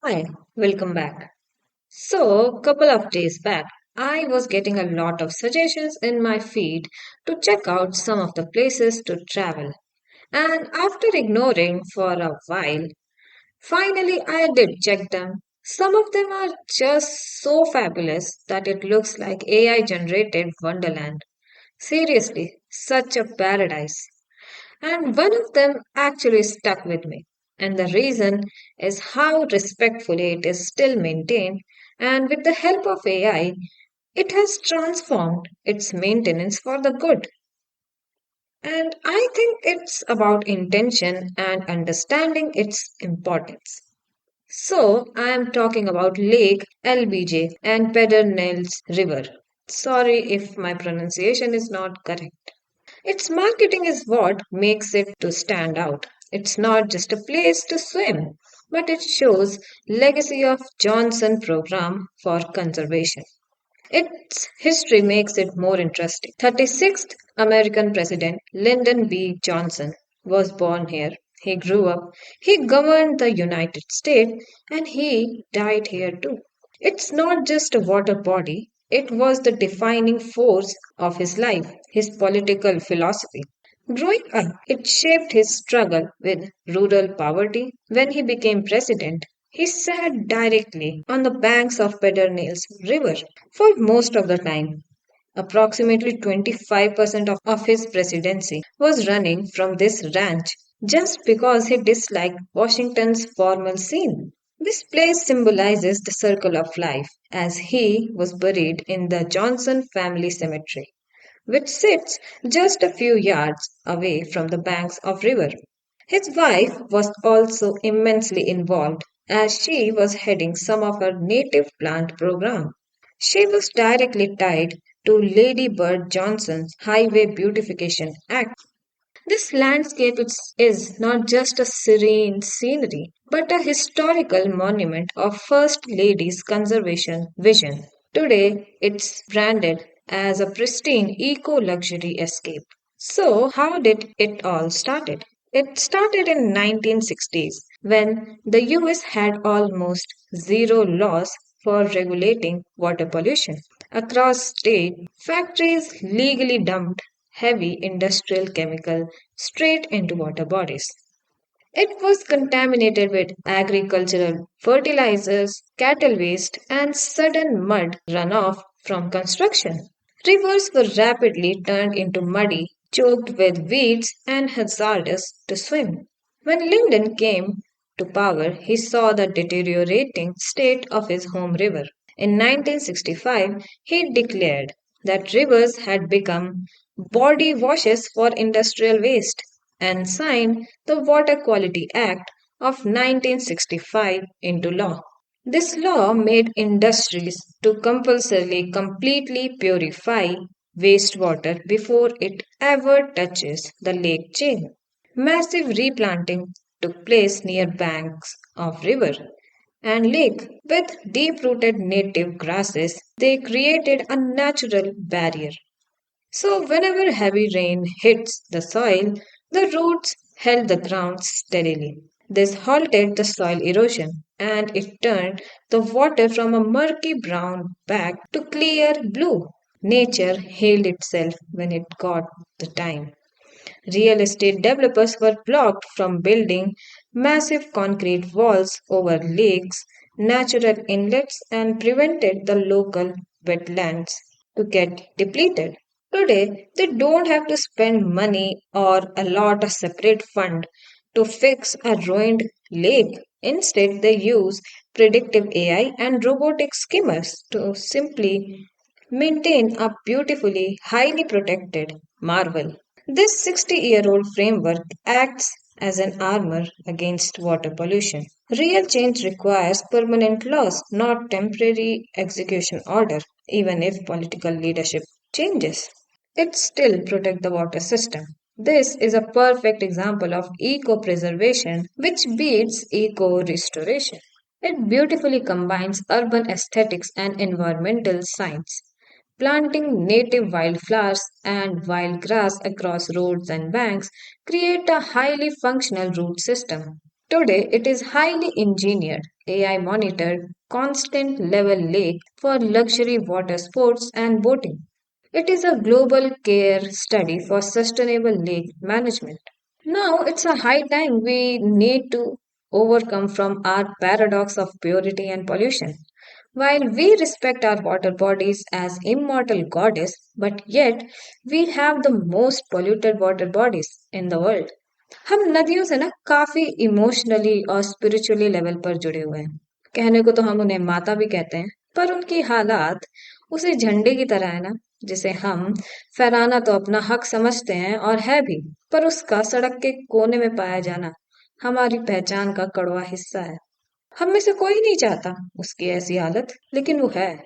Hi, welcome back. Couple of days back, I was getting a lot of suggestions in my feed to check out some of the places to travel. And after ignoring for a while, finally I did check them. Some of them are just so fabulous that it looks like AI generated Wonderland. Seriously, such a paradise. And one of them actually stuck with me. And the reason is how respectfully it is still maintained. And with the help of AI, it has transformed its maintenance for the good. And I think it's about intention and understanding its importance. I am talking about Lake LBJ and Pedernales River. Sorry if my pronunciation is not correct. Its marketing is what makes it to stand out. It's not just a place to swim, but it shows legacy of Johnson program for conservation. Its history makes it more interesting. 36th American President Lyndon B. Johnson was born here. He grew up, he governed the United States, and he died here too. It's not just a water body, it was the defining force of his life, his political philosophy. Growing up, it shaped his struggle with rural poverty. When he became president, he sat directly on the banks of Pedernales River for most of the time. Approximately 25% of his presidency was running from this ranch just because he disliked Washington's formal scene. This place symbolizes the circle of life as he was buried in the Johnson family cemetery, which sits just a few yards away from the banks of river. His wife was also immensely involved as she was heading some of her native plant program. She was directly tied to Lady Bird Johnson's Highway Beautification Act. This landscape is not just a serene scenery, but a historical monument of First Lady's conservation vision. Today, it's branded as a pristine eco-luxury escape. How did it all started? It started in 1960s when the US had almost zero laws for regulating water pollution. Across state, factories legally dumped heavy industrial chemical straight into water bodies. It was contaminated with agricultural fertilizers, cattle waste, and sudden mud runoff from construction. Rivers were rapidly turned into muddy, choked with weeds, and hazardous to swim. When Lyndon came to power, he saw the deteriorating state of his home river. In 1965, he declared that rivers had become body washes for industrial waste and signed the Water Quality Act of 1965 into law. This law made industries to compulsorily completely purify wastewater before it ever touches the lake chain. Massive replanting took place near banks of river and lake with deep-rooted native grasses. They created a natural barrier. Whenever heavy rain hits the soil, the roots held the ground steadily. This halted the soil erosion and it turned the water from a murky brown back to clear blue. Nature healed itself when it got the time. Real estate developers were blocked from building massive concrete walls over lakes, natural inlets, and prevented the local wetlands to get depleted. Today, they don't have to spend money or a lot of separate fund to fix a ruined lake. Instead, they use predictive AI and robotic skimmers to simply maintain a beautifully highly protected marvel. This 60-year-old framework acts as an armor against water pollution. Real change requires permanent laws, not temporary execution order, even if political leadership changes. It still protects the water system. This is a perfect example of eco preservation which beats eco restoration. It beautifully combines urban aesthetics and environmental science. Planting native wildflowers and wild grass across roads and banks create a highly functional root system. Today, it is highly engineered, AI monitored, constant level lake for luxury water sports and boating. It is a global care study for sustainable lake management. Now it's a high time we need to overcome from our paradox of purity and pollution. While we respect our water bodies as immortal goddess, but yet we have the most polluted water bodies in the world. हम नदियों से ना काफी emotionally और spiritually level पर जुड़े हुए हैं। कहने को तो हम उन्हें माता भी कहते हैं, पर उनकी हालात उसी झंडे की तरह है ना, जिसे हम फहराना तो अपना हक समझते हैं और है भी, पर उसका सड़क के कोने में पाया जाना हमारी पहचान का कड़वा हिस्सा है। हम में से कोई नहीं चाहता उसकी ऐसी हालत, लेकिन वो है।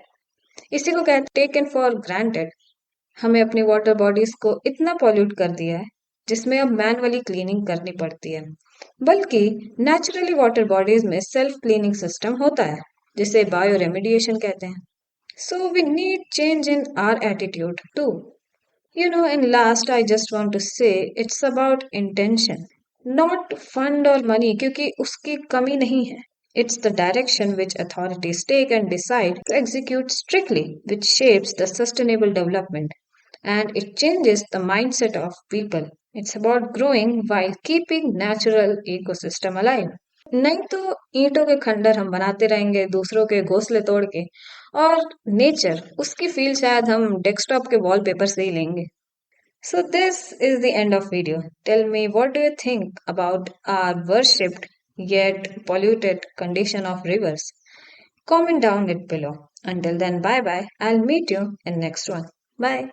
इसी को कहते टेकन फॉर ग्रांटेड। हमें अपनी वाटर बॉडीज को इतना पॉल्यूट कर दिया है जिसमें अब मैनुअली क्लीनिंग करनी पड़ती है, बल्कि नेचुरली वाटर बॉडीज में सेल्फ क्लीनिंग सिस्टम होता है जिसे बायो रेमिडिएशन कहते हैं. So we need change in our attitude too. And last I just want to say it's about intention, not fund or money क्योंकि उसकी कमी नहीं है. It's the direction which authorities take and decide to execute strictly, which shapes the sustainable development. And it changes the mindset of people. It's about growing while keeping natural ecosystem alive. नहीं तो ईंटों के खंडर हम बनाते रहेंगे दूसरों के घोंसले तोड़ के, और नेचर उसकी फील शायद हम डेस्कटॉप के वॉलपेपर से ही लेंगे. So this is the end of video. Tell me, what do you think about our worshipped yet polluted condition of rivers? Comment down it below. Until then, bye bye. I'll meet you in next one. Bye.